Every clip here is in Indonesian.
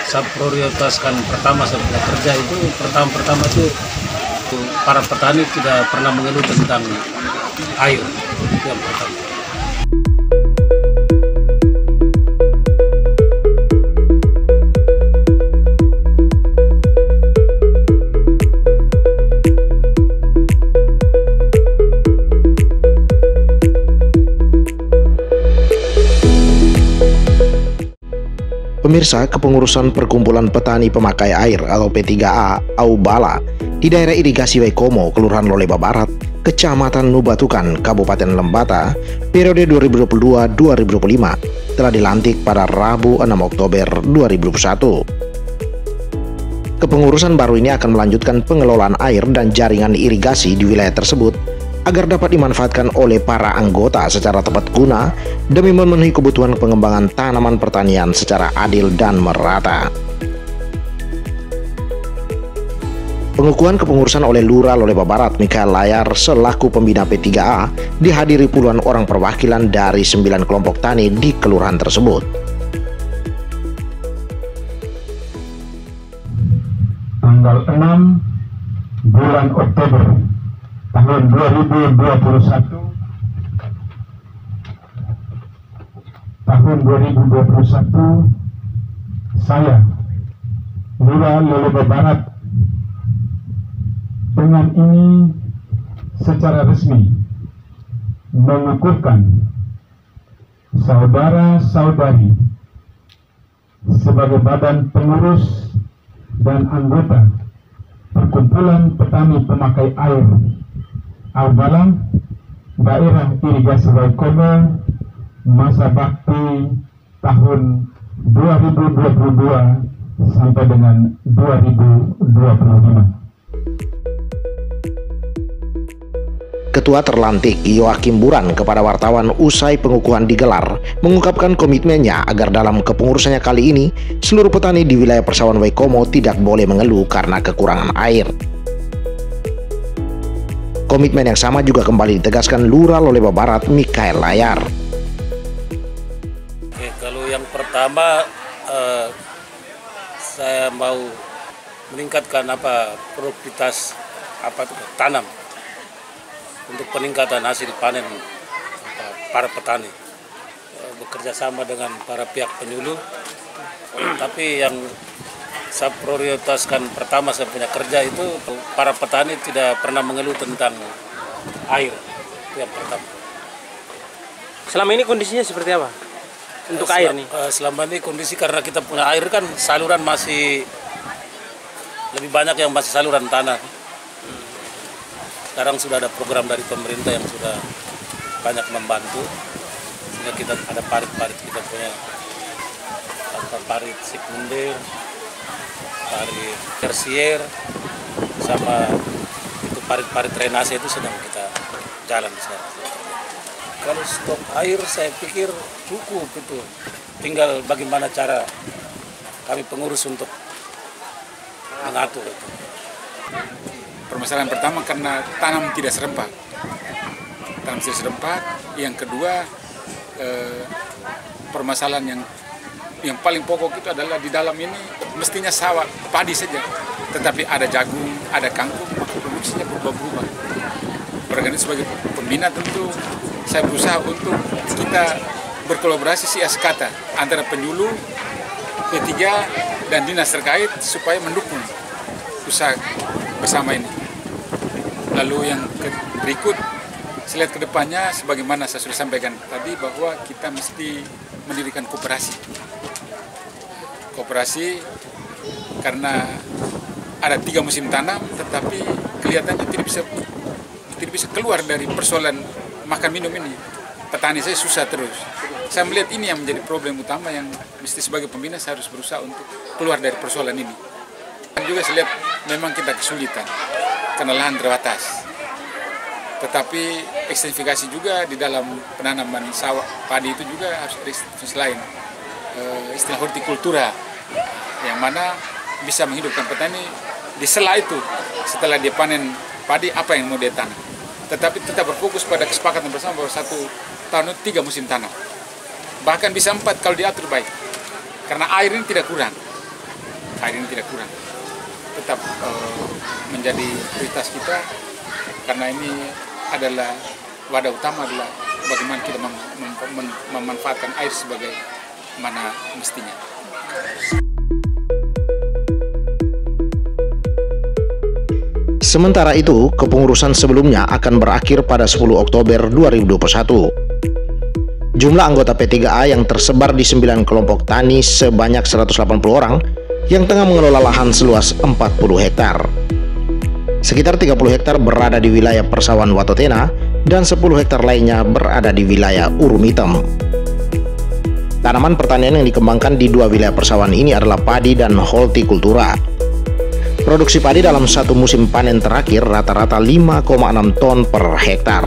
saya prioritaskan pertama saya punya kerja itu pertama itu para petani tidak pernah mengeluh tentang air, itu yang pertama. Pemirsa, kepengurusan Perkumpulan Petani Pemakai Air atau P3A Aubala di daerah irigasi Waikomo, Kelurahan Loleba Barat, Kecamatan Nubatukan, Kabupaten Lembata, periode 2022-2025 telah dilantik pada Rabu 6 Oktober 2021. Kepengurusan baru ini akan melanjutkan pengelolaan air dan jaringan irigasi di wilayah tersebut agar dapat dimanfaatkan oleh para anggota secara tepat guna demi memenuhi kebutuhan pengembangan tanaman pertanian secara adil dan merata. Pengukuhan kepengurusan oleh Lurah Loleba Barat Mikael Layar selaku pembina P3A dihadiri puluhan orang perwakilan dari 9 kelompok tani di kelurahan tersebut. Tanggal 6 bulan Oktober tahun 2021, saya Lurah Loleba Barat dengan ini secara resmi mengukuhkan saudara-saudari sebagai badan pengurus dan anggota Perkumpulan Petani Pemakai Air Aubala Daerah Irigasi Waikomo masa bakti tahun 2022 sampai dengan 2025. Ketua terlantik Yoakim Buran kepada wartawan usai pengukuhan digelar mengungkapkan komitmennya agar dalam kepengurusannya kali ini seluruh petani di wilayah persawahan Waikomo tidak boleh mengeluh karena kekurangan air. Komitmen yang sama juga kembali ditegaskan Lurah Loleba Barat Mikael Layar. Oke, kalau yang pertama saya mau meningkatkan produktivitas tanam untuk peningkatan hasil panen para petani, bekerja sama dengan para pihak penyuluh. Tapi yang saya prioritaskan pertama saya punya kerja itu para petani tidak pernah mengeluh tentang air, itu yang pertama. Selama ini kondisinya seperti apa untuk air nih? Selama ini kondisi karena kita punya air kan saluran masih lebih banyak yang masih saluran tanah. Sekarang sudah ada program dari pemerintah yang sudah banyak membantu, sehingga kita ada parit-parit, kita punya parit sekunder, parit tersier, sama itu parit-parit drainase itu sedang kita jalan sekarang. Kalau stok air saya pikir cukup itu, tinggal bagaimana cara kami pengurus untuk mengatur itu. Permasalahan pertama karena tanam tidak serempak. Yang kedua, permasalahan yang paling pokok itu adalah di dalam ini mestinya sawah padi saja, tetapi ada jagung, ada kangkung, maka produksinya berubah-ubah. Berarti sebagai pembina tentu saya berusaha untuk kita berkolaborasi siasakata antara penyuluh, P3 dan dinas terkait supaya mendukung usaha bersama ini. Lalu yang berikut, saya lihat ke depannya sebagaimana saya sudah sampaikan tadi bahwa kita mesti mendirikan koperasi karena ada 3 musim tanam, tetapi kelihatannya tidak bisa keluar dari persoalan makan minum ini. Petani saya susah terus. Saya melihat ini yang menjadi problem utama yang mesti sebagai pembina saya harus berusaha untuk keluar dari persoalan ini. Dan juga saya lihat memang kita kesulitan karena lahan terbatas. Tetapi ekstensifikasi juga di dalam penanaman sawah padi itu juga harus ada ekstensifikasi lain. Istilah hortikultura yang mana bisa menghidupkan petani di sela itu setelah dia panen padi apa yang mau dia tanam. Tetapi tetap berfokus pada kesepakatan bersama bahwa 1 tahun itu 3 musim tanam. Bahkan bisa 4 kalau diatur baik. Karena air ini tidak kurang. air ini tidak kurang. Tetap menjadi prioritas kita karena ini adalah wadah utama adalah bagaimana kita memanfaatkan air sebagai mana mestinya. Sementara itu, kepengurusan sebelumnya akan berakhir pada 10 Oktober 2021. Jumlah anggota P3A yang tersebar di 9 kelompok tani sebanyak 180 orang yang tengah mengelola lahan seluas 40 hektar. Sekitar 30 hektar berada di wilayah persawahan Watotena dan 10 hektar lainnya berada di wilayah Urumitem. Tanaman pertanian yang dikembangkan di dua wilayah persawahan ini adalah padi dan hortikultura. Produksi padi dalam satu musim panen terakhir rata-rata 5,6 ton per hektar.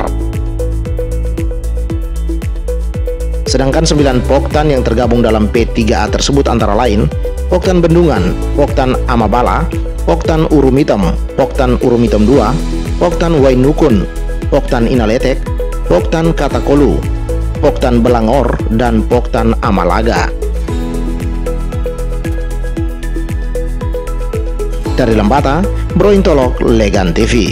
Sedangkan 9 poktan yang tergabung dalam P3A tersebut antara lain Poktan Bendungan, Poktan Amabala, Poktan Urumitem, Poktan Urumitem 2, Poktan Wainukun, Poktan Inaletek, Poktan Katakolu, Poktan Belangor, dan Poktan Amalaga. Dari Lembata, Bro Intolok, Legan TV.